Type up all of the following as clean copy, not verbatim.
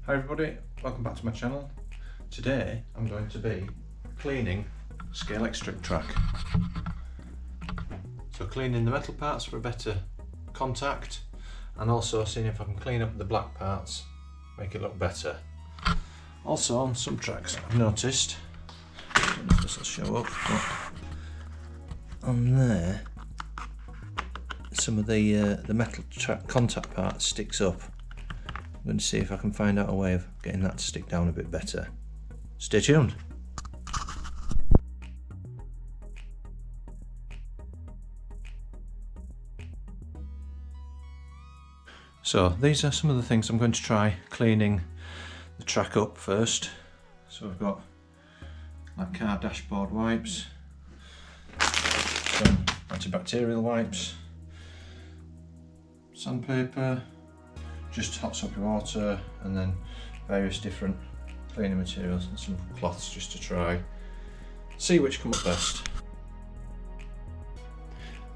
Hi everybody, welcome back to my channel. Today I'm going to be cleaning Scalextric track. So cleaning the metal parts for a better contact and also seeing if I can clean up the black parts, make it look better. Also on some tracks I've noticed, I don't know if this will show up, but on there some of the metal contact part sticks up. I'm going to see if I can find out a way of getting that to stick down a bit better. Stay tuned. So these are some of the things I'm going to try cleaning the track up first. So I've got my car dashboard wipes, some antibacterial wipes, sandpaper, just hot soapy water, and then various different cleaning materials and some cloths just to try, see which come up best.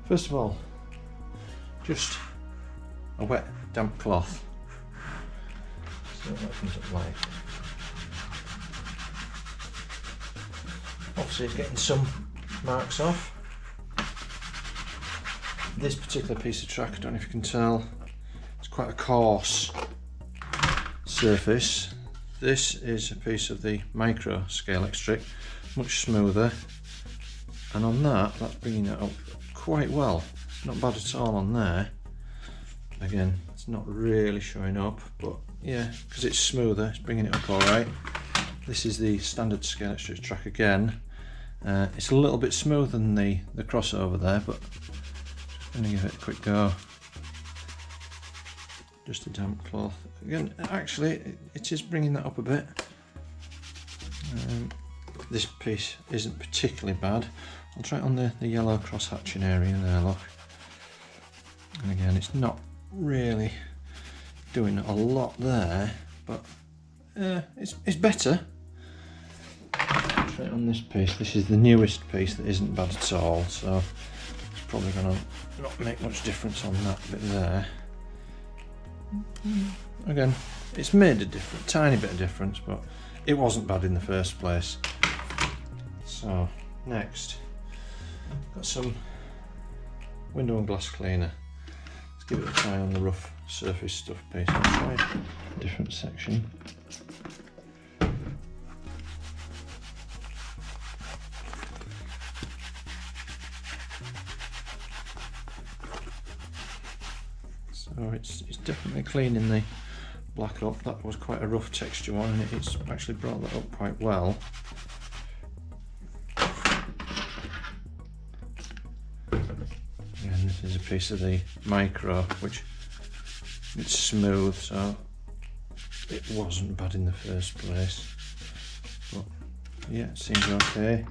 First of all, just a wet damp cloth. See what that comes up like. Obviously it's getting some marks off. This particular piece of track, I don't know if you can tell, it's quite a coarse surface. This is a piece of the micro Scalextric, much smoother, and on that, that's bringing it up quite well. Not bad at all on there. Again, it's not really showing up, but yeah, because it's smoother, it's bringing it up all right. This is the standard Scalextric track again. It's a little bit smoother than the crossover there, but I'm going to give it a quick go. Just a damp cloth. Again, actually, it is bringing that up a bit. This piece isn't particularly bad. I'll try it on the yellow cross-hatching area there, look. And again, it's not really doing a lot there, but it's better. I'll try it on this piece. This is the newest piece that isn't bad at all, so it's probably going to not make much difference on that bit there. Again, it's made a tiny bit of difference, but it wasn't bad in the first place. So next, got some window and glass cleaner. Let's give it a try on the rough surface stuff piece. I'll try a different section. So it's definitely cleaning the black up. That was quite a rough texture one, and it's actually brought that up quite well. And this is a piece of the micro, which it's smooth, so it wasn't bad in the first place. But yeah, it seems okay.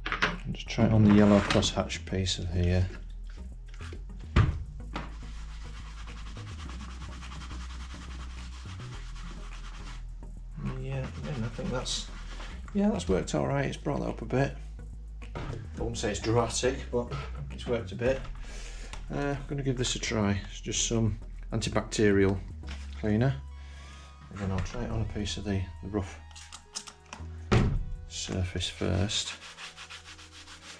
I'll just try it on the yellow crosshatch piece of here. I think that's worked all right. It's brought that up a bit. I wouldn't say it's dramatic, but it's worked a bit. I'm going to give this a try. It's just some antibacterial cleaner, and then I'll try it on a piece of the rough surface first.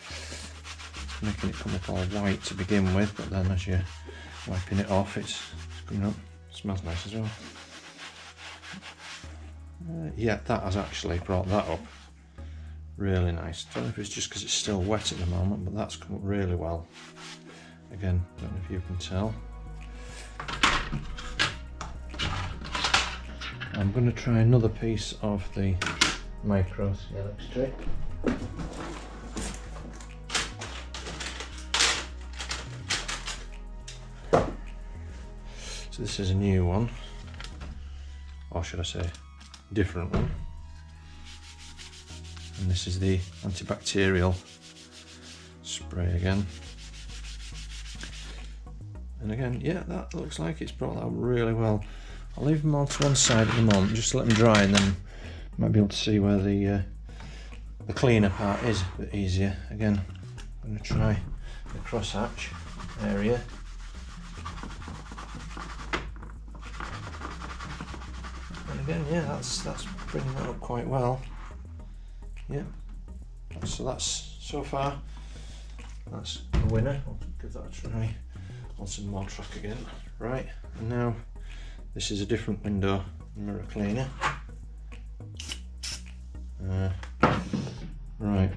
It's making it come up all white to begin with, but then as you're wiping it off, it's coming up. It smells nice as well. Yeah, that has actually brought that up really nice. I don't know if it's just because it's still wet at the moment, but that's come up really well. Again, don't know if you can tell. I'm going to try another piece of the micro Scalextric. So this is a new one, or should I say different one, and this is the antibacterial spray again. And again, yeah, that looks like it's brought that up really well. I'll leave them all to one side at the moment just to let them dry, and then might be able to see where the cleaner part is a bit easier. Again, I'm going to try the crosshatch area. again, yeah, that's bringing that up quite well. Yeah, so that's so far, that's a winner. I'll give that a try on some more track again. Right, and now this is a different window mirror cleaner. Right,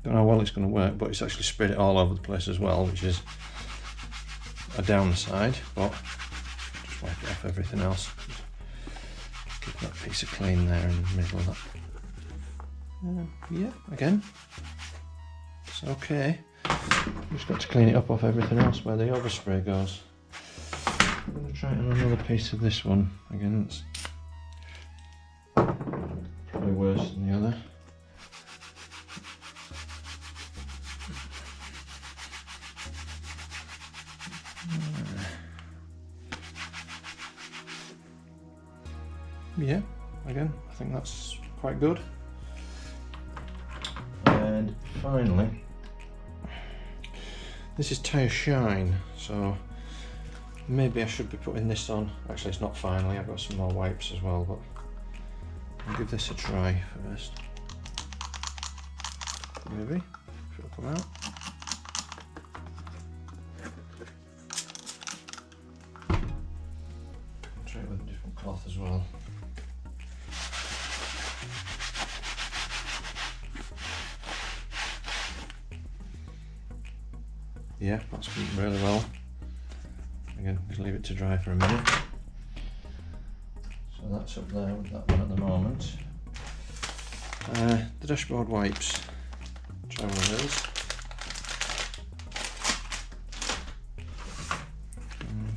don't know how well it's going to work, but it's actually spread it all over the place as well, which is a downside, but just wipe it off everything else. Give that piece of clean there in the middle of that. Yeah, again, it's okay. Just got to clean it up off everything else where the overspray goes. I'm going to try it on another piece of this one. Again, it's probably worse than the other. Yeah, again, I think that's quite good. And finally, this is tyre shine, so maybe I should be putting this on. Actually, it's not finally, I've got some more wipes as well, but I'll give this a try first. Maybe, if it'll come out. I'll try it with a different cloth as well. Yeah, that's going really well. Again, just leave it to dry for a minute. So that's up there with that one at the moment. The dashboard wipes. Try one of those.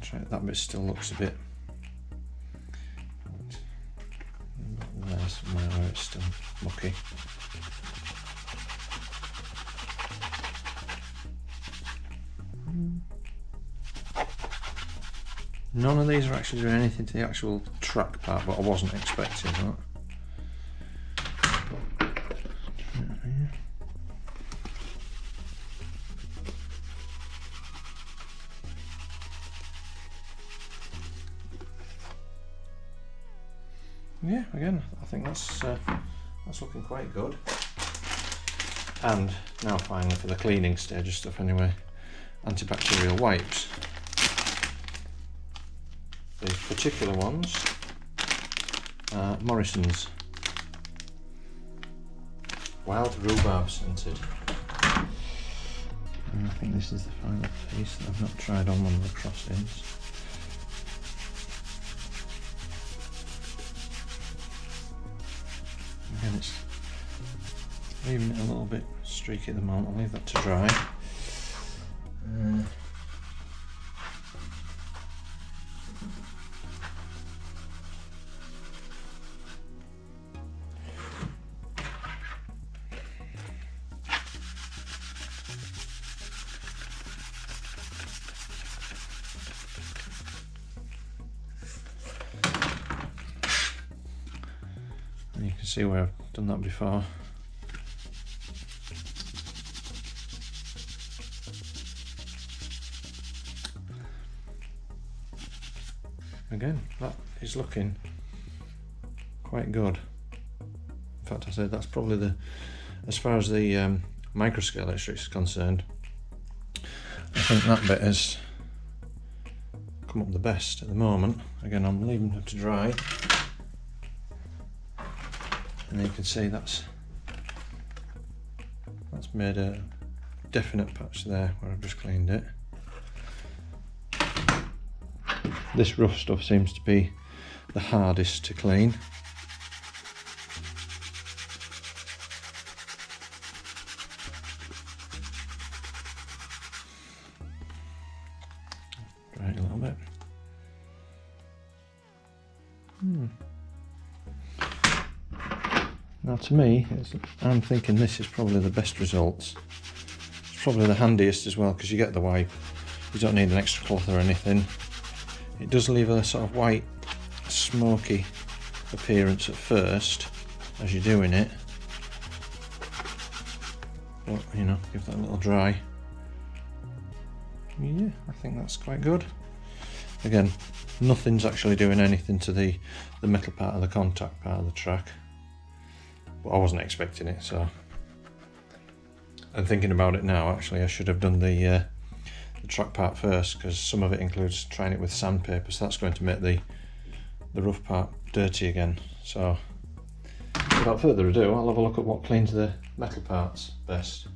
Try it. That bit still looks a bit. There's somewhere where it's still mucky. None of these are actually doing anything to the actual track part, but I wasn't expecting that. Yeah, again, I think that's looking quite good. And now finally for the cleaning stage of stuff anyway, antibacterial wipes. These particular ones are Morrison's Wild Rhubarb scented. And I think this is the final piece that I've not tried on one of the crossings. Again, it's leaving it a little bit streaky at the moment. I'll leave that to dry. And you can see where I've done that before. Again, that is looking quite good. In fact, I said that's probably the, as far as the micro Scalextric is concerned, I think that bit has come up the best at the moment. Again, I'm leaving it to dry. And you can see that's made a definite patch there where I've just cleaned it. This rough stuff seems to be the hardest to clean. Dry it a little bit. Now to me, I'm thinking this is probably the best results. It's probably the handiest as well because you get the wipe. You don't need an extra cloth or anything. It does leave a sort of white, smoky appearance at first as you're doing it. But, you know, give that a little dry. Yeah, I think that's quite good. Again, nothing's actually doing anything to the metal part of the contact part of the track. But I wasn't expecting it, so. And thinking about it now, actually I should have done the track part first, because some of it includes trying it with sandpaper, so that's going to make the rough part dirty again. So without further ado, I'll have a look at what cleans the metal parts best.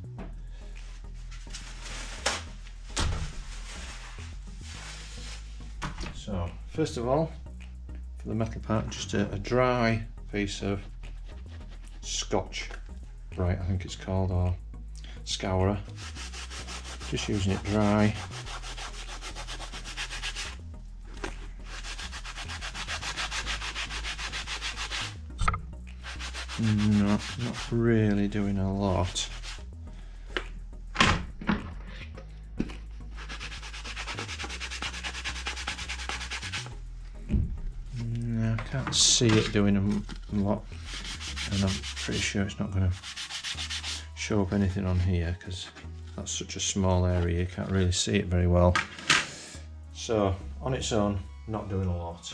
So first of all, for the metal part, just a dry piece of Scotch Brite, I think it's called, or scourer. Just using it dry. No, not really doing a lot. No, I can't see it doing a lot, and I'm pretty sure it's not going to show up anything on here because that's such a small area, you can't really see it very well. So on its own, not doing a lot.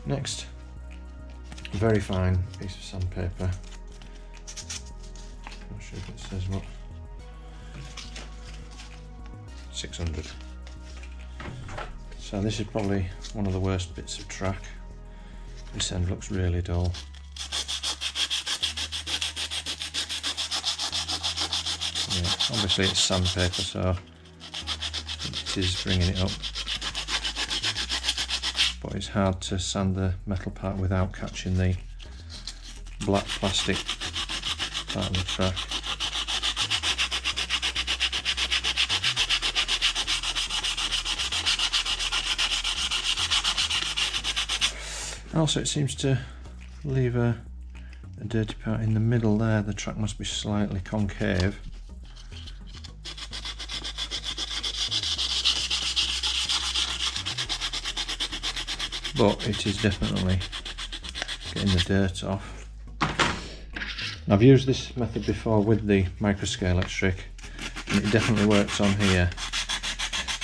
Next, a very fine piece of sandpaper. Not sure if it says what. 600. So this is probably one of the worst bits of track. This end looks really dull. Yeah, obviously it's sandpaper, so it is bringing it up. But it's hard to sand the metal part without catching the black plastic part of the track. Also, it seems to leave a dirty part in the middle there. The track must be slightly concave. But it is definitely getting the dirt off. I've used this method before with the micro Scalextric, and it definitely works on here.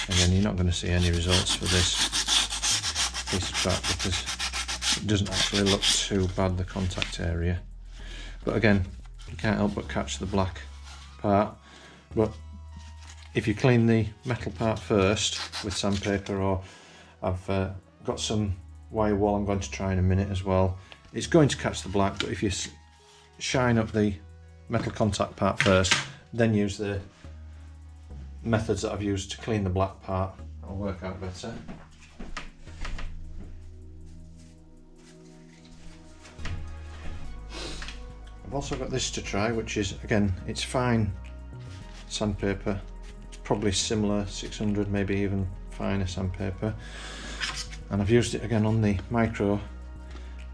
Again, you're not going to see any results for this piece of track because it doesn't actually look too bad, the contact area. But again, you can't help but catch the black part. But if you clean the metal part first with sandpaper, or I've got some wire wool I'm going to try in a minute as well, it's going to catch the black. But if you shine up the metal contact part first, then use the methods that I've used to clean the black part, it'll work out better. I've also got this to try, which is, again, it's fine sandpaper. It's probably similar, 600, maybe even finer sandpaper. And I've used it again on the micro,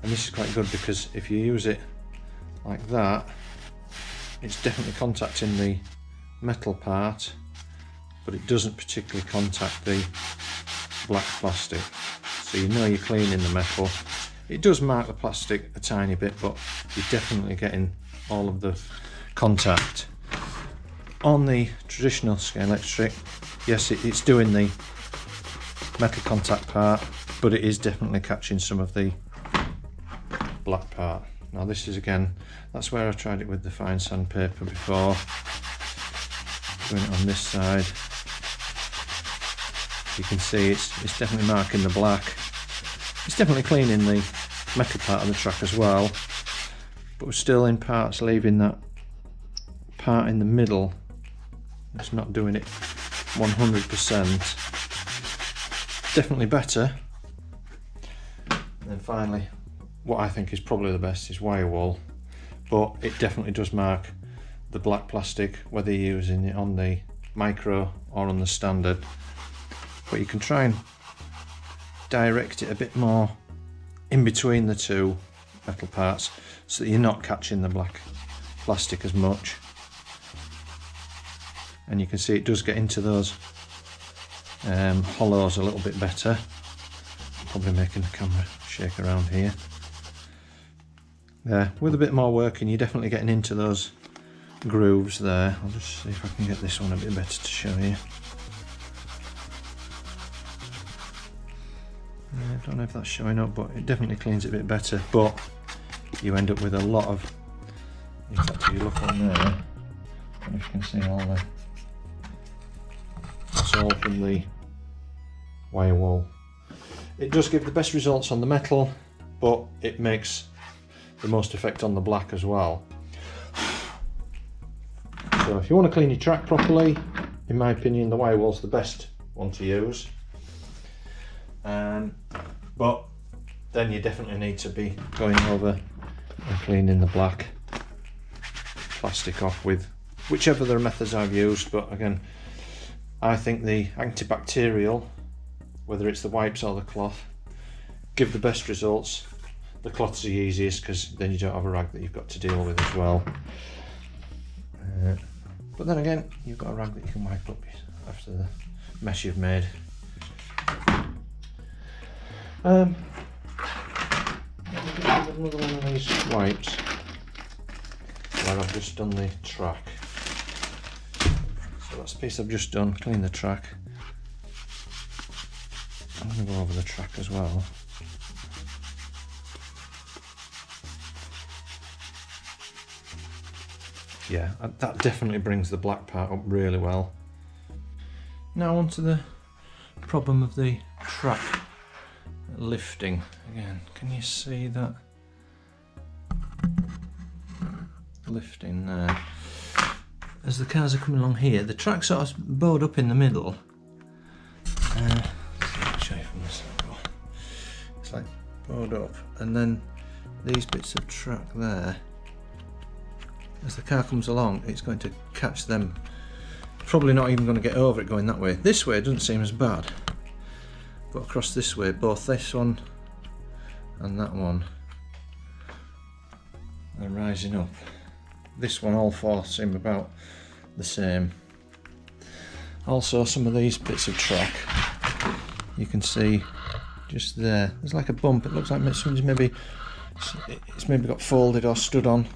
and this is quite good because if you use it like that, it's definitely contacting the metal part, but it doesn't particularly contact the black plastic. So you know you're cleaning the metal. It does mark the plastic a tiny bit, but you're definitely getting all of the contact. On the traditional Scalextric, yes, it's doing the metal contact part, but it is definitely catching some of the black part. Now this is, again, that's where I tried it with the fine sandpaper before. Doing it on this side, you can see it's definitely marking the black. It's definitely cleaning the metal part of the track as well, but we're still in parts leaving that part in the middle. It's not doing it 100%. Definitely better. And then finally, what I think is probably the best is wire wool, but it definitely does mark the black plastic, whether you're using it on the micro or on the standard. But you can try and direct it a bit more in between the two metal parts so that you're not catching the black plastic as much. And you can see it does get into those Hollow's a little bit better. Probably making the camera shake around here. There, with a bit more work, and you're definitely getting into those grooves there. I'll just see if I can get this one a bit better to show you. Yeah, I don't know if that's showing up, but it definitely cleans it a bit better. But you end up with a lot of, in fact, if you look on there, I don't know if you can see all the, it's all from the wire wool. It does give the best results on the metal, but it makes the most effect on the black as well. So if you want to clean your track properly, in my opinion, the wire wool's the best one to use. But then you definitely need to be going over and cleaning the black plastic off with whichever the methods I've used. But again, I think the antibacterial, whether it's the wipes or the cloth, give the best results. The cloth's the easiest because then you don't have a rag that you've got to deal with as well. But then again, you've got a rag that you can wipe up after the mess you've made. Another one of these wipes where I've just done the track. So that's the piece I've just done, clean the track. I'm going to go over the track as well. Yeah, that definitely brings the black part up really well. Now onto the problem of the track lifting. Again, can you see that lifting there? As the cars are coming along here, the track sort of bowed up in the middle. I'll show you from this angle. It's like bowed up, and then these bits of track there, as the car comes along, it's going to catch them. Probably not even going to get over it going that way. This way it doesn't seem as bad, but across this way, both this one and that one are rising up. This one, all four seem about the same. Also, some of these bits of track, you can see just there, there's like a bump. It looks like it's maybe got folded or stood on.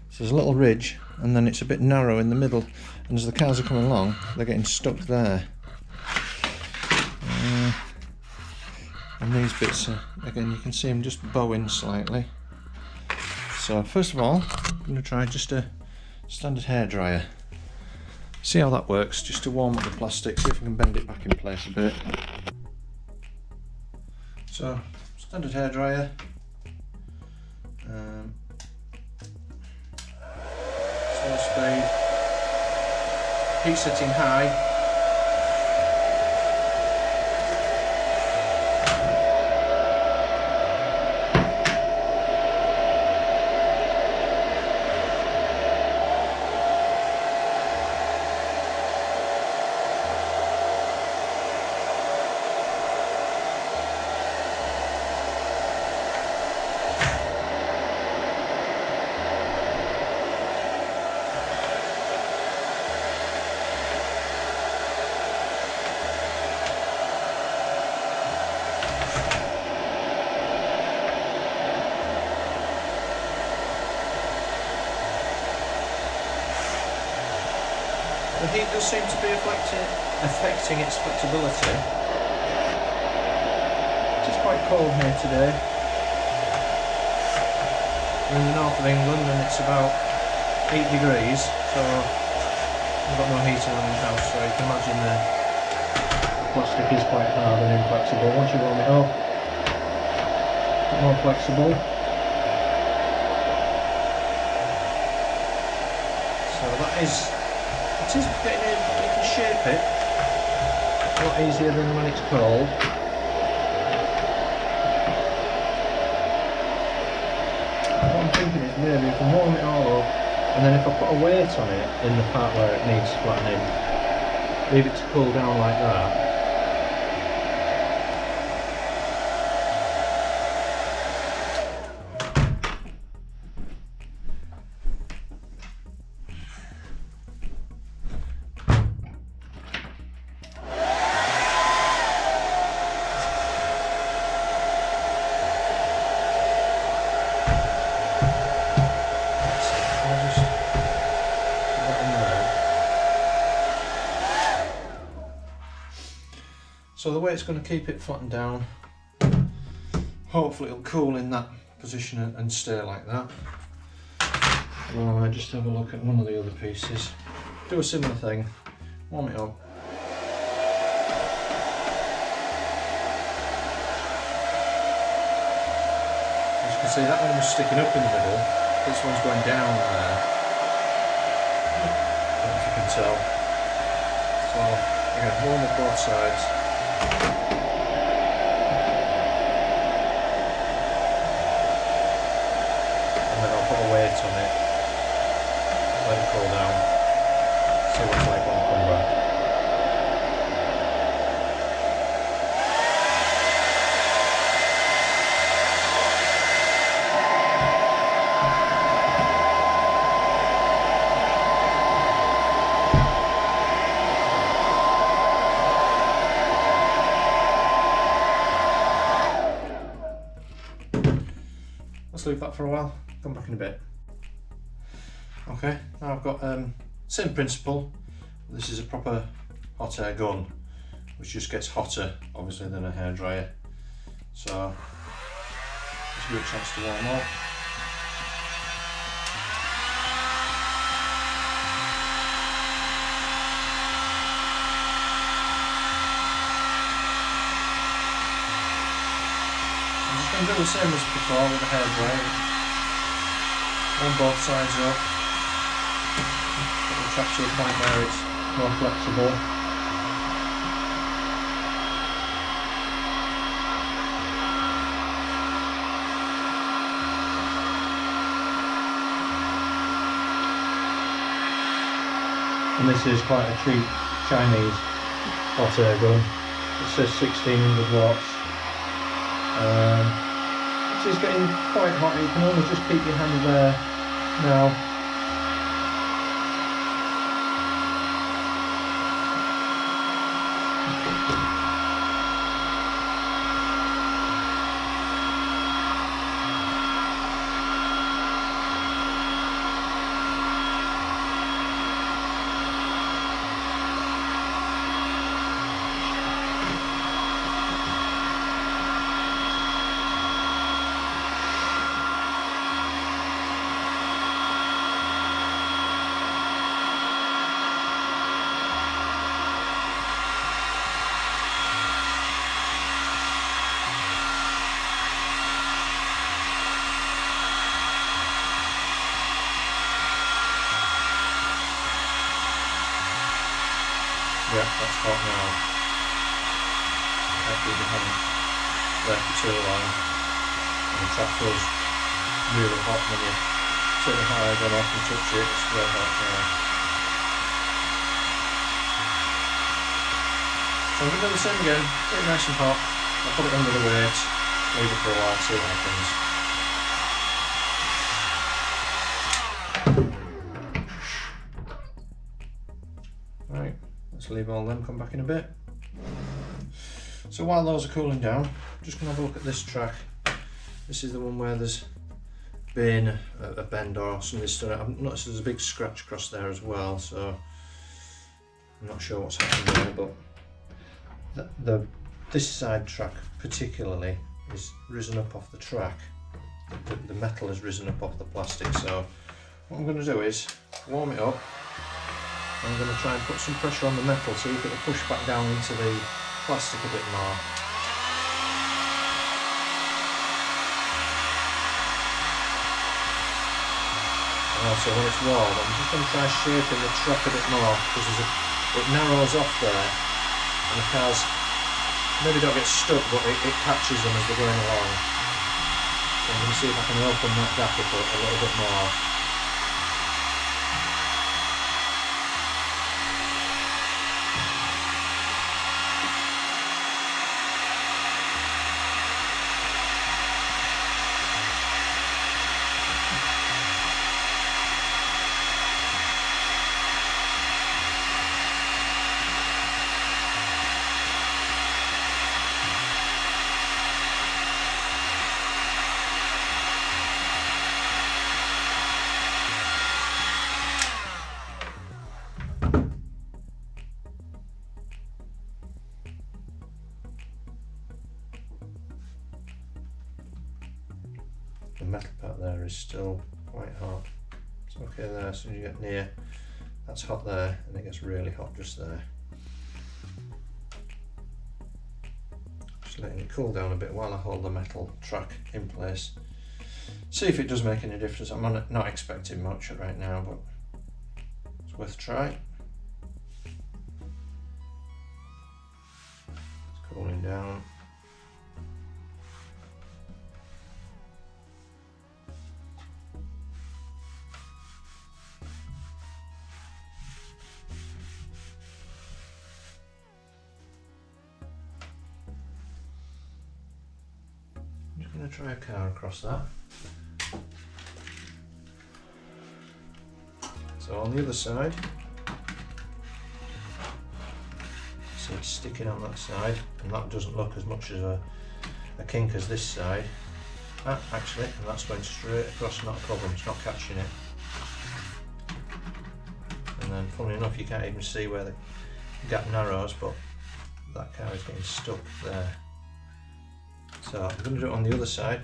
So there's a little ridge, and then it's a bit narrow in the middle, and as the cars are coming along, they're getting stuck there. And these bits, again, you can see them just bowing slightly. So first of all, I'm going to try just a standard hairdryer. See how that works, just to warm up the plastic, see if I can bend it back in place a bit. So, standard hairdryer. Slow speed. Heat setting high. The heat does seem to be affecting its flexibility. It is quite cold here today. We're in the north of England and it's about 8 degrees, so we've got no heating on in the house, so you can imagine the plastic is quite hard and inflexible. Once you warm it up, a bit more flexible. So that is, it is getting in, you can shape it a lot easier than when it's cold. What I'm thinking is maybe you can warm it all up, and then if I put a weight on it in the part where it needs flattening, leave it to cool down like that. So the way it's going to keep it flattened down, hopefully it'll cool in that position and stay like that. Well, I just have a look at one of the other pieces. Do a similar thing, warm it up. As you can see, that one was sticking up in the middle, this one's going down there. I don't know if you can tell. So again, warm up both sides. And then I'll put a weight on it, let it cool down, see what it's like when I come back. Let's leave that for a while, come back in a bit. Okay, now I've got same principle. This is a proper hot air gun, which just gets hotter obviously than a hairdryer. So just give it a chance to warm up. I'm just going to do the same as before with the hairdryer. Warm both sides up. Put the track to a point where it's more flexible. And this is quite a cheap Chinese hot air gun. It says 1600 watts. This is getting quite hot. You can only just keep your hand there now. Yeah, that's hot now. After you haven't left it too long. And the track feels really hot when you take the high gun off and touch it, it's red hot now. So I'm going to do the same again, get it nice and hot. I'll put it under the weight, leave it for a while, see what happens. Right. Let's leave all them, come back in a bit. So while those are cooling down, I'm just going to have a look at this track. This is the one where there's been a bend or something done it. I've noticed there's a big scratch across there as well, so I'm not sure what's happened there, but this side track particularly is risen up off the track. The metal has risen up off the plastic, so what I'm going to do is warm it up. I'm going to try and put some pressure on the metal, see if it'll push back down into the plastic a bit more. And also when it's warm, I'm just going to try shaping the track a bit more, because it narrows off there and the cars maybe don't get stuck, but it catches them as they're going along. So I'm going to see if I can open that gap up a little bit more. still quite hot. It's okay there, as soon as you get near, that's hot there, and it gets really hot just there. Just letting it cool down a bit while I hold the metal track in place. See if it does make any difference. I'm not expecting much right now, but it's worth a try. It's cooling down. I'm just going to try a car across that. So on the other side, see it's sticking on that side, and that doesn't look as much as a kink as this side. Actually, and that's going straight across, not a problem, it's not catching it. And then funnily enough, you can't even see where the gap narrows, but that car is getting stuck there. So I'm going to do it on the other side.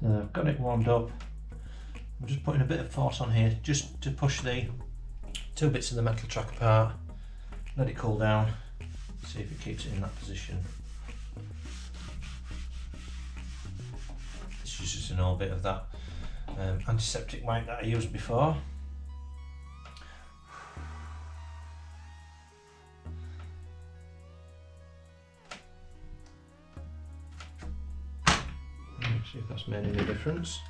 I've got it warmed up. I'm just putting a bit of force on here just to push the two bits of the metal track apart, let it cool down, see if it keeps it in that position. This is just an old bit of that antiseptic wipe that I used before. See if that's made any difference.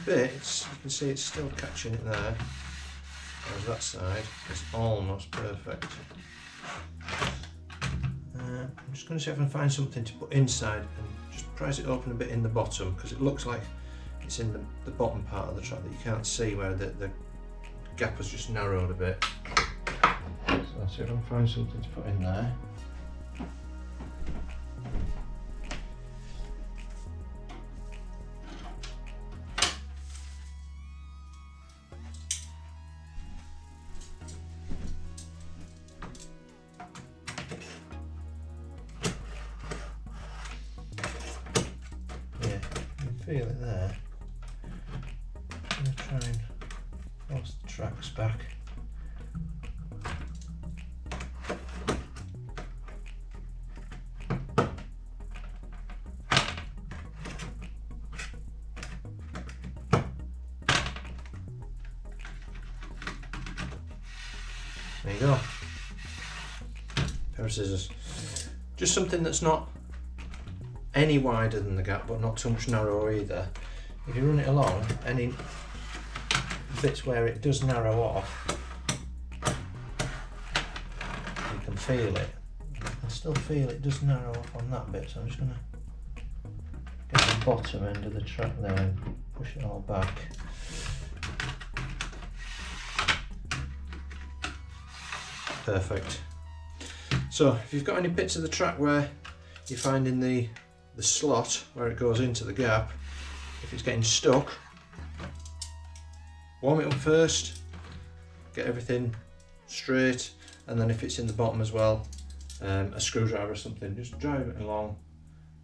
Bits, you can see it's still catching it there, whereas that side is almost perfect. I'm just going to see if I can find something to put inside and just prise it open a bit in the bottom, because it looks like it's in the bottom part of the track that you can't see, where the gap has just narrowed a bit. So I'll see if I can find something to put in there. Feel it there. I'm going to try and force the tracks back. There you go. Pair of scissors. Just something that's not any wider than the gap, but not too much narrower either. If you run it along, any bits where it does narrow off, you can feel it. I still feel it does narrow off on that bit, so I'm just going to get the bottom end of the track there and push it all back. Perfect. So if you've got any bits of the track where you're finding the slot where it goes into the gap, if it's getting stuck, warm it up first, get everything straight, and then if it's in the bottom as well, a screwdriver or something, just drive it along,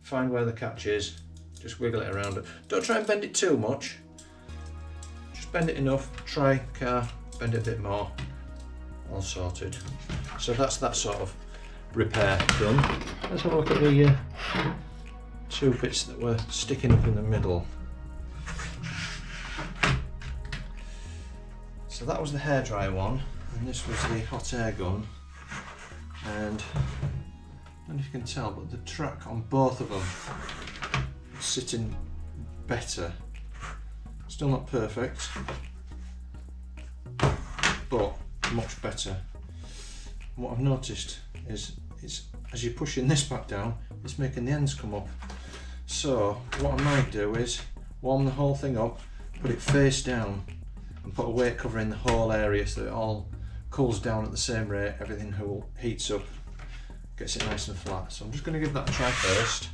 find where the catch is, just wiggle it around. Don't try and bend it too much, just bend it enough, try the car, bend it a bit more, all sorted. So that's that sort of repair done. Let's have a look at the two bits that were sticking up in the middle. So that was the hairdryer one, and this was the hot air gun, and I don't know if you can tell, but the track on both of them is sitting better. Still not perfect, much better. And what I've noticed is as you're pushing this back down, it's making the ends come up. So what I might do is warm the whole thing up, put it face down, and put a weight cover in the whole area so it all cools down at the same rate, everything heats up, gets it nice and flat. So I'm just going to give that a try first.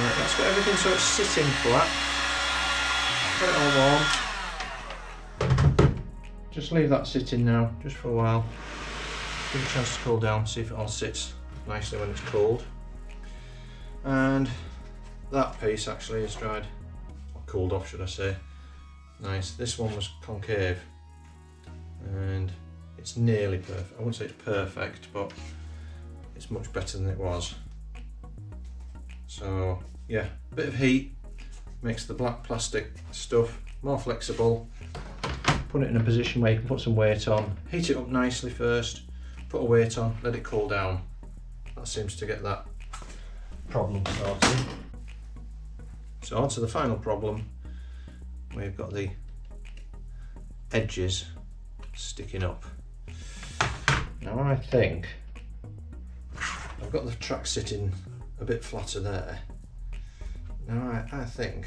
Right, that's got everything so it's sitting flat. Put it all warm. Just leave that sitting now, just for a while. Give it a chance to cool down, see if it all sits nicely when it's cooled. And that piece actually is dried, or cooled off should I say. Nice. This one was concave and it's nearly perfect. I wouldn't say it's perfect, but it's much better than it was. So yeah, a bit of heat makes the black plastic stuff more flexible. Put it in a position where you can put some weight on, heat it up nicely first, put a weight on, let it cool down. That seems to get that problem sorted. So on to the final problem. We've got the edges sticking up. Now I think I've got the track sitting a bit flatter there. Now I think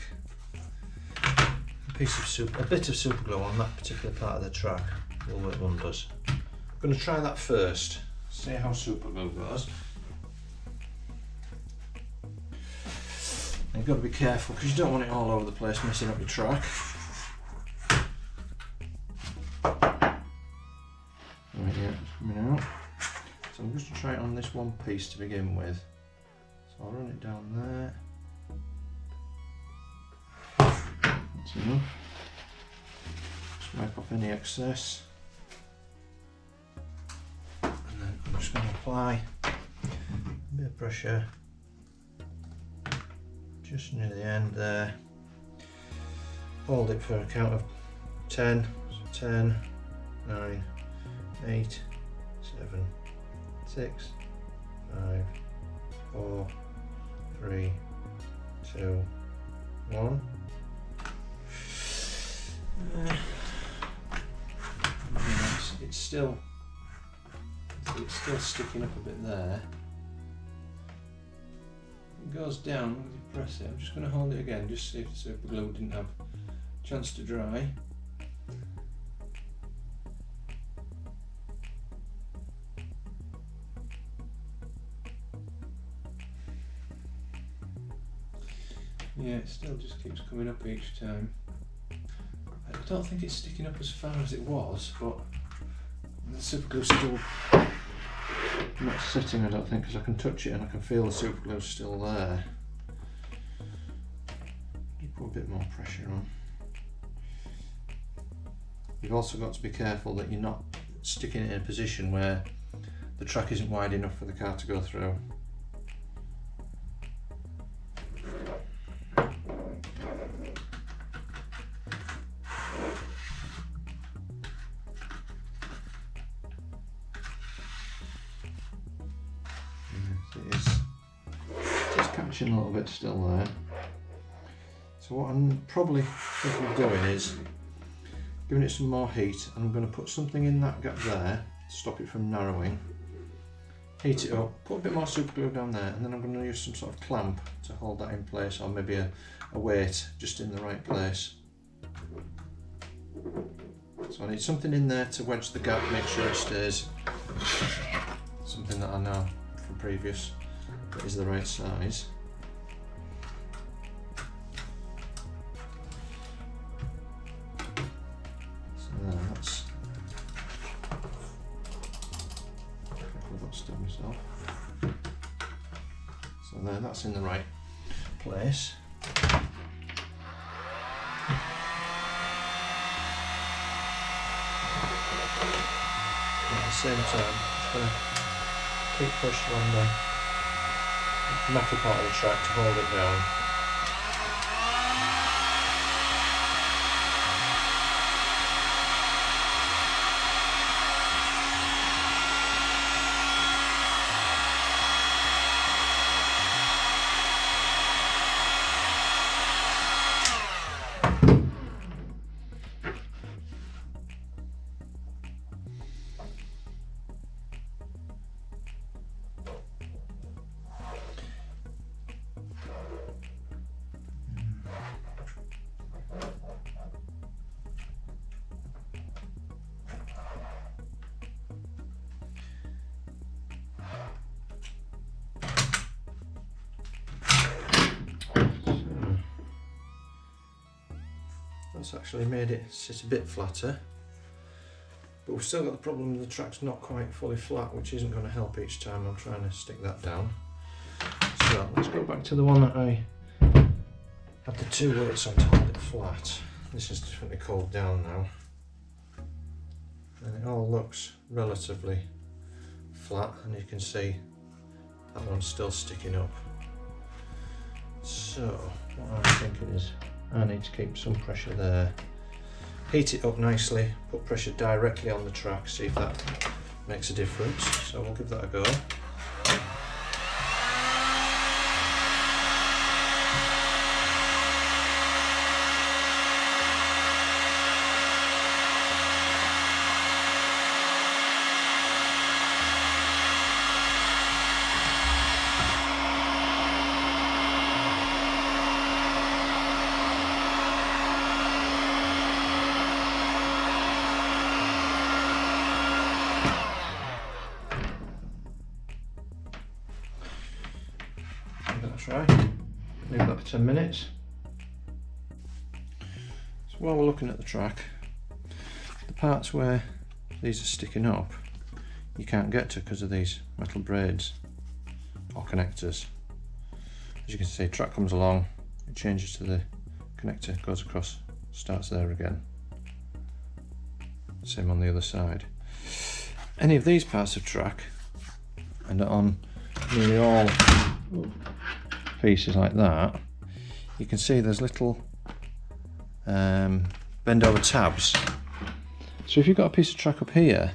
a bit of super glue on that particular part of the track will work wonders. I'm going to try that first, see how super glue goes. You've got to be careful because you don't want it all over the place messing up your track. Right, yeah, it's coming out. So I'm just going to try it on this one piece to begin with. So I'll run it down there. That's enough. Just wipe off any excess. And then I'm just going to apply a bit of pressure just near the end there. Hold it for a count of 10. So 10, 9, 8, 7, 6, 5, 4, 3, 2, 1. It's still sticking up a bit there. It goes down when you press it. I'm just going to hold it again, just see if the super glue didn't have a chance to dry. Yeah, it still just keeps coming up each time. I don't think it's sticking up as far as it was, but the super glue's still not sitting, I don't think, because I can touch it and I can feel the super glue still there. You put a bit more pressure on. You've also got to be careful that you're not sticking it in a position where the track isn't wide enough for the car to go through. A little bit still there. So what I'm probably thinking of doing is giving it some more heat, and I'm going to put something in that gap there to stop it from narrowing. Heat it up, put a bit more super glue down there, and then I'm going to use some sort of clamp to hold that in place, or maybe a weight just in the right place. So I need something in there to wedge the gap, make sure it stays. Something that I know from previous that is the right size. So that's, I've got to stop myself. So there, that's in the right place. At the same time, just going to keep pushing on the metal part of the track to hold it down. That's actually made it sit a bit flatter, but we've still got the problem the track's not quite fully flat, which isn't going to help each time I'm trying to stick that down. So let's go back to the one that I had the two weights on to hold it flat. This is definitely cooled down now, and it all looks relatively flat, and you can see that one's still sticking up. So what I'm thinking is I need to keep some pressure there, heat it up nicely, put pressure directly on the track, see if that makes a difference. So we'll give that a go. Try. Leave that for 10 minutes. So while we're looking at the track, the parts where these are sticking up you can't get to because of these metal braids or connectors. As you can see, track comes along, it changes to the connector, goes across, starts there again. Same on the other side. Any of these parts of track, and on nearly all pieces like that, you can see there's little bend over tabs. So if you've got a piece of track up here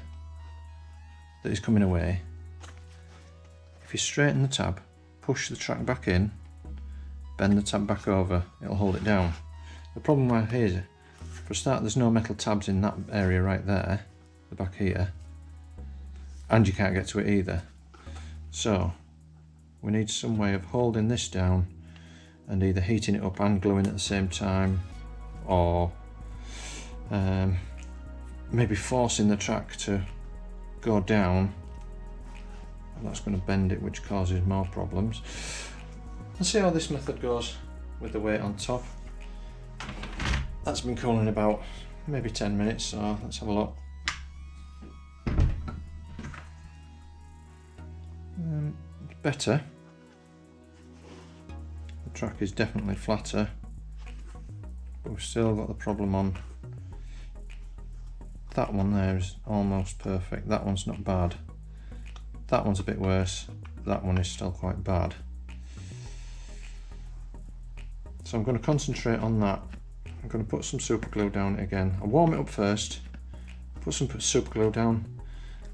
that is coming away, if you straighten the tab, push the track back in, bend the tab back over, it'll hold it down. The problem right here is, for a start, there's no metal tabs in that area right there, the back here, and you can't get to it either. So we need some way of holding this down and either heating it up and gluing at the same time, or maybe forcing the track to go down. That's going to bend it, which causes more problems. Let's see how this method goes with the weight on top. That's been cooling about maybe 10 minutes, so let's have a look. Better. The track is definitely flatter, but we've still got the problem on that one. There is almost perfect. That one's not bad. That one's a bit worse. That one is still quite bad. So I'm going to concentrate on that. I'm going to put some super glue down it again. I'll warm it up first, put some super glue down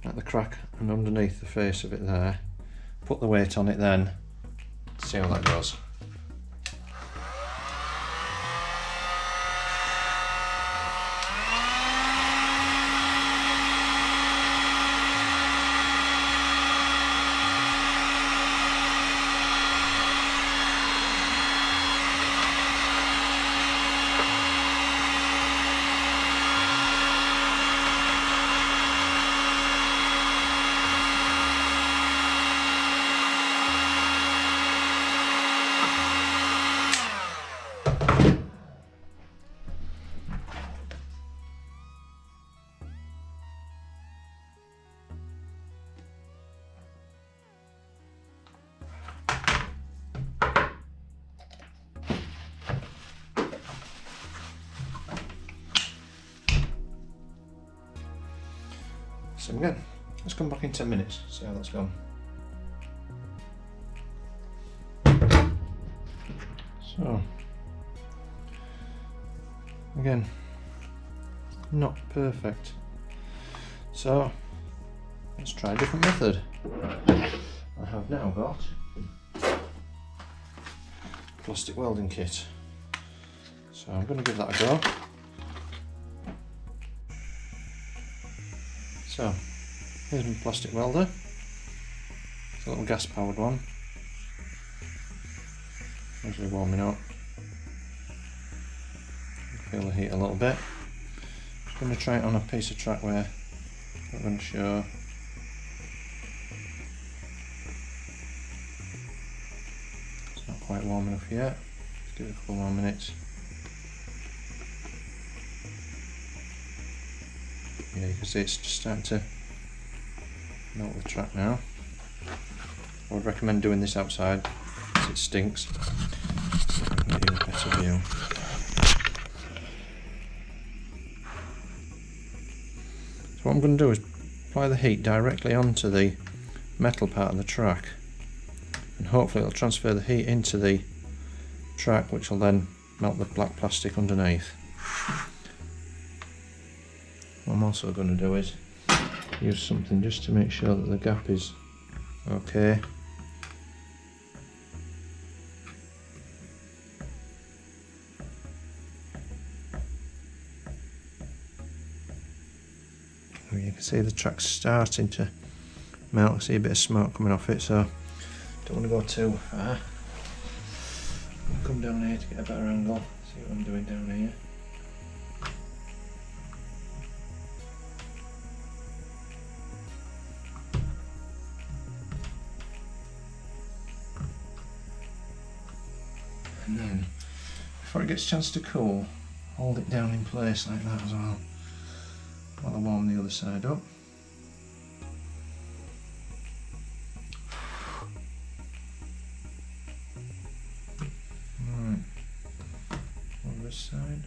at the crack and underneath the face of it there. Put the weight on it then, see how that goes. So again, let's come back in 10 minutes, see how that's gone. So, again, not perfect. So, let's try a different method. I have now got plastic welding kit. So I'm going to give that a go. So, here's my plastic welder. It's a little gas powered one. Usually warming up. Feel the heat a little bit. Just going to try it on a piece of track where I'm going to show. It's not quite warm enough yet. Let's give it a couple more minutes. Yeah, you can see it's just starting to melt the track now. I would recommend doing this outside because it stinks. Give you a better view. So what I'm going to do is apply the heat directly onto the metal part of the track, and hopefully it'll transfer the heat into the track, which will then melt the black plastic underneath. What I'm also going to do is use something just to make sure that the gap is okay. You can see the track's starting to melt. I see a bit of smoke coming off it, so don't want to go too far. I'll come down here to get a better angle, see what I'm doing down here. And then, before it gets a chance to cool, hold it down in place like that as well, while I warm the other side up. Right, on this side.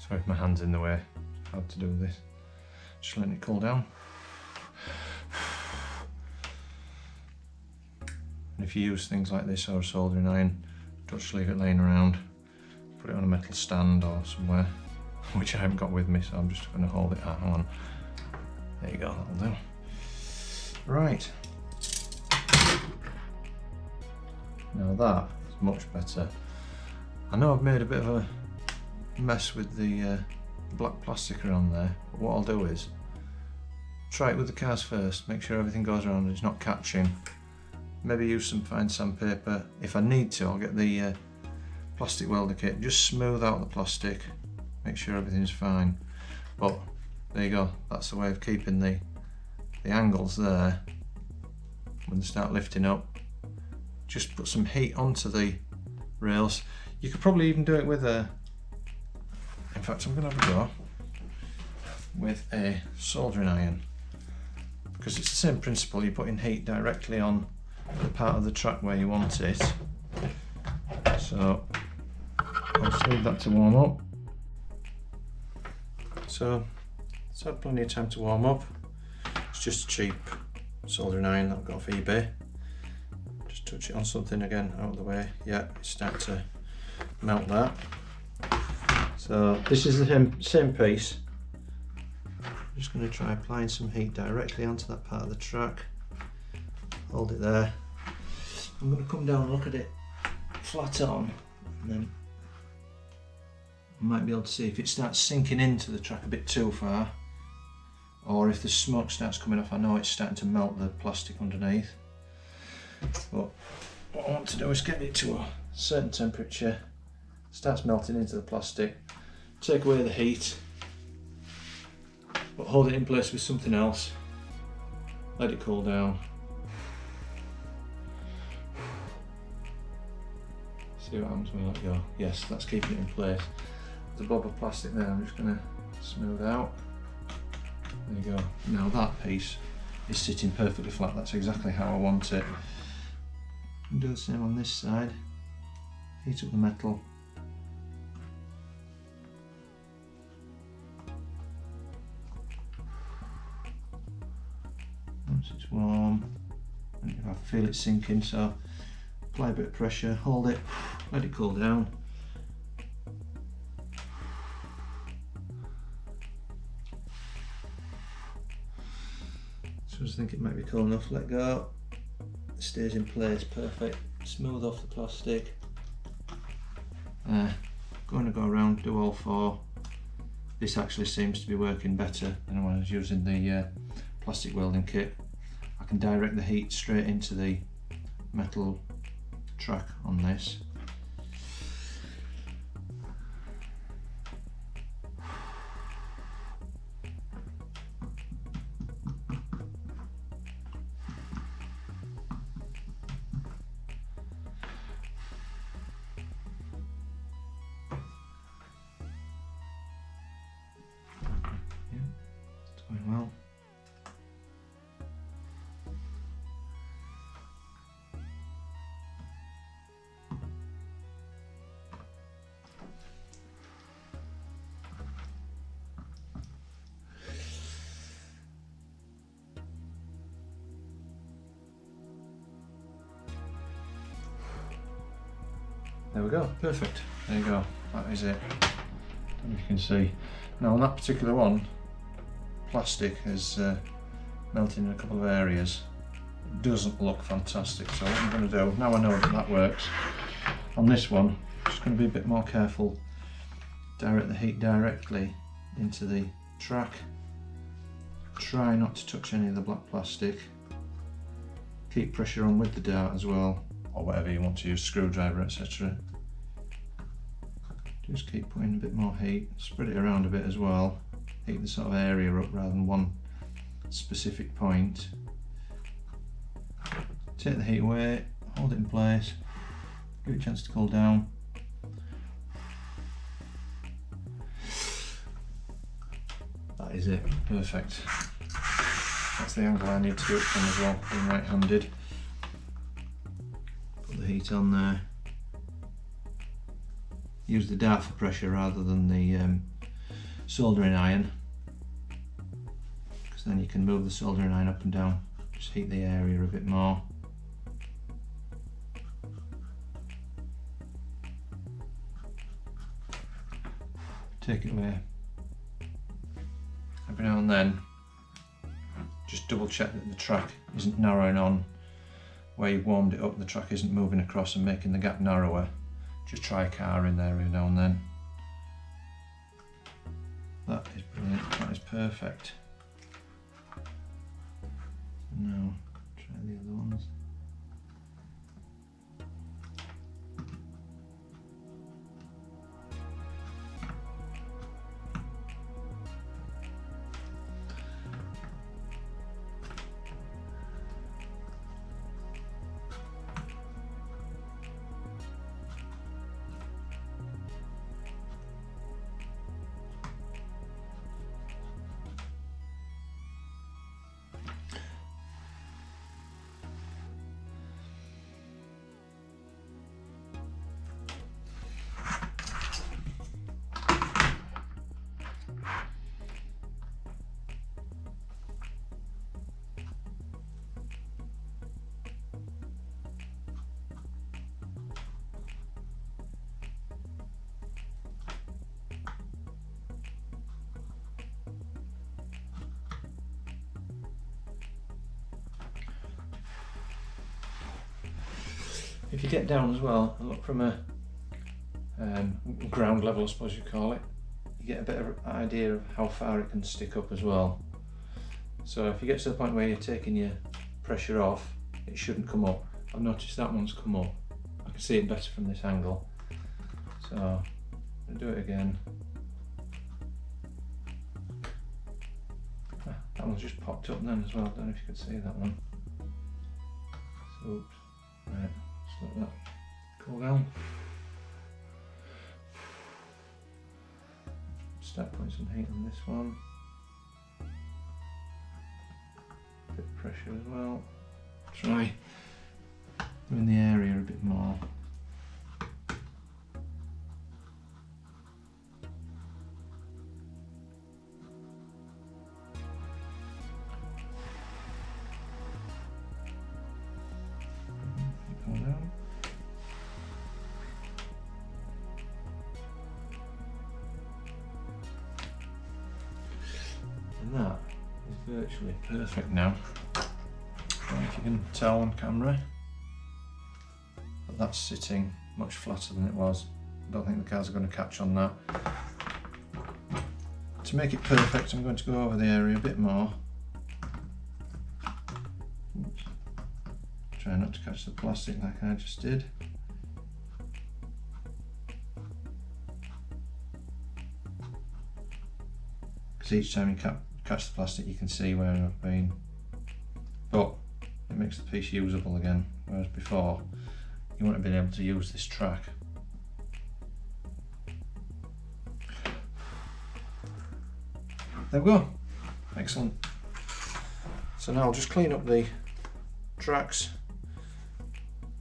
Sorry if my hand's in the way, how to do this. Just letting it cool down. And if you use things like this or a soldering iron, don't just leave it laying around. Put it on a metal stand or somewhere, which I haven't got with me, so I'm just going to hold it on. There you go, that'll do. Right. Now that is much better. I know I've made a bit of a mess with the black plastic around there, but what I'll do is try it with the cars first, make sure everything goes around and it's not catching. Maybe use some fine sandpaper. If I need to, I'll get the plastic welder kit, just smooth out the plastic, make sure everything's fine. But there you go, that's the way of keeping the angles there. When they start lifting up, just put some heat onto the rails. You could probably even do it with a, in fact I'm going to have a go with a soldering iron, because it's the same principle. You're putting heat directly on the part of the track where you want it. So I'll just leave that to warm up. So it's had plenty of time to warm up. It's just a cheap soldering iron that I've got off eBay. Just touch it on something again, out of the way. Yeah, it's starting to melt that. So this is the same piece. I'm just going to try applying some heat directly onto that part of the track. hold it there. I'm going to come down and look at it flat on, and then I might be able to see if it starts sinking into the track a bit too far, or if the smoke starts coming off. I know it's starting to melt the plastic underneath, but what I want to do is get it to a certain temperature, starts melting into the plastic, take away the heat, but hold it in place with something else, let it cool down. See what happens when we let go. Yes, that's keeping it in place. The blob of plastic there, I'm just going to smooth out. There you go. Now that piece is sitting perfectly flat. That's exactly how I want it. Do the same on this side. Heat up the metal. Once it's warm, and I feel it sinking, so apply a bit of pressure, hold it, let it cool down. So I just think it might be cool enough, let go. It stays in place, perfect. Smooth off the plastic. Going to go around, do all four. This actually seems to be working better than when I was using the plastic welding kit. I can direct the heat straight into the metal track on this. Yeah, it's going well. There we go, perfect. There you go, that is it. Don't know if you can see. Now on that particular one, plastic has melted in a couple of areas. It doesn't look fantastic, so what I'm going to do, now I know that that works, on this one, I'm just going to be a bit more careful. Direct the heat directly into the track. Try not to touch any of the black plastic. Keep pressure on with the dart as well, or whatever you want to use, screwdriver, etc. Just keep putting a bit more heat, spread it around a bit as well, heat the sort of area up rather than one specific point. Take the heat away, hold it in place, give it a chance to cool down. That is it, perfect. That's the angle I need to do it from as well, being right-handed. Put the heat on there. Use the dart for pressure rather than the soldering iron, because then you can move the soldering iron up and down. Just heat the area a bit more. Take it away. Every now and then, just double check that the track isn't narrowing on where you've warmed it up, the track isn't moving across and making the gap narrower. Just try a car in there every now and then. That is brilliant, that is perfect. Now, try the other ones. if you get down as well and look from a ground level, I suppose you call it, you get a better idea of how far it can stick up as well. So if you get to the point where you're taking your pressure off, it shouldn't come up. I've noticed that one's come up. I can see it better from this angle. So I'll do it again. That one's just popped up then as well. I don't know if you could see that one. So, oops. Right, just let that cool down. Start putting some heat on this one. A bit of pressure as well. Try doing the area a bit more. And that is virtually perfect now. I don't know if you can tell on camera, but that's sitting much flatter than it was. I don't think the cars are going to catch on that. To make it perfect, I'm going to go over the area a bit more. Oops. Try not to catch the plastic like I just did. Because each time you catch the plastic, you can see where I've been. But it makes the piece usable again, whereas before you wouldn't have been able to use this track. There we go. Excellent. So now I'll just clean up the tracks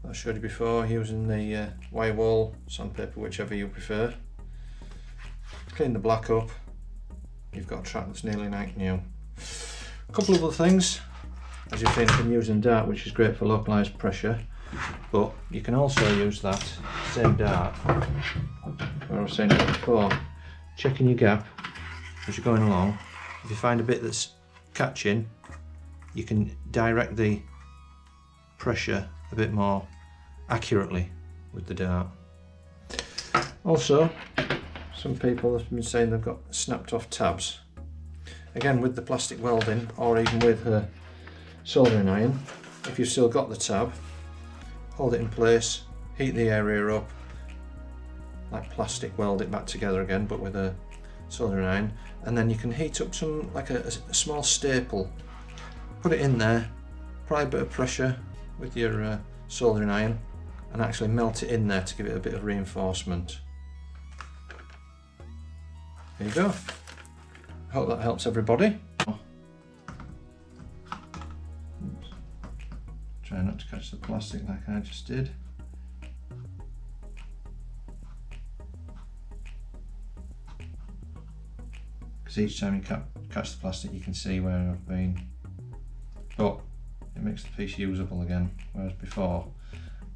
that I showed you before using the wire wall sandpaper, whichever you prefer. Clean the black up. You've got a track that's nearly like new. A couple of other things. As you've seen, I've been using dart, which is great for localised pressure, but you can also use that same dart, where I was saying it before, checking your gap as you're going along. If you find a bit that's catching, you can direct the pressure a bit more accurately with the dart. Also, some people have been saying they've got snapped off tabs. Again, with the plastic welding, or even with a soldering iron, if you've still got the tab, hold it in place, heat the area up, like plastic, weld it back together again, but with a soldering iron, and then you can heat up some, like a small staple, put it in there, apply a bit of pressure with your soldering iron, and actually melt it in there to give it a bit of reinforcement. There you go. I hope that helps everybody. Oops. Try not to catch the plastic like I just did. Because each time you catch the plastic, you can see where I've been. But it makes the piece usable again, whereas before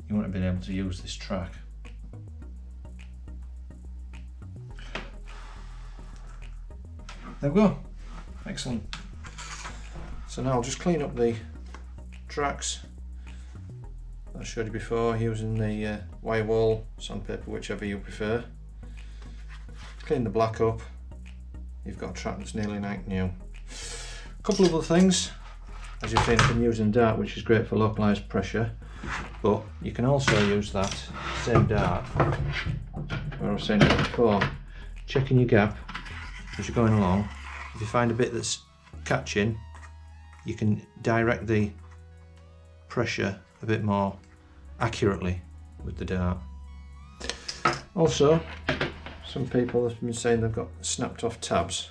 you wouldn't have been able to use this track. There we go. Excellent. So now I'll just clean up the tracks that I showed you before using the wire wall sandpaper, whichever you prefer. Clean the black up. You've got a track that's nearly like new. A couple of other things. As you've seen, I've been using dart, which is great for localised pressure, but you can also use that same dart, where I was saying it before, checking your gap as you're going along. If you find a bit that's catching, you can direct the pressure a bit more accurately with the dart. Also, some people have been saying they've got snapped off tabs.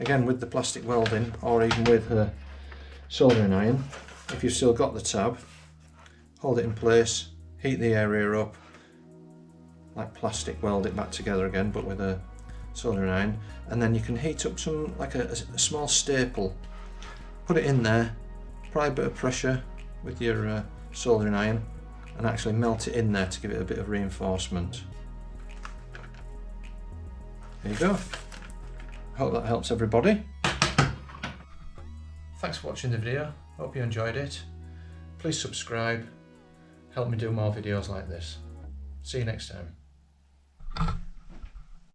Again, with the plastic welding, or even with a soldering iron, if you've still got the tab, hold it in place, heat the area up, like plastic, weld it back together again, but with a soldering iron, and then you can heat up some, like a small staple, put it in there, apply a bit of pressure with your soldering iron, and actually melt it in there to give it a bit of reinforcement. There you go. I hope that helps everybody. Thanks for watching the video. Hope you enjoyed it. Please subscribe, help me do more videos like this. See you next time.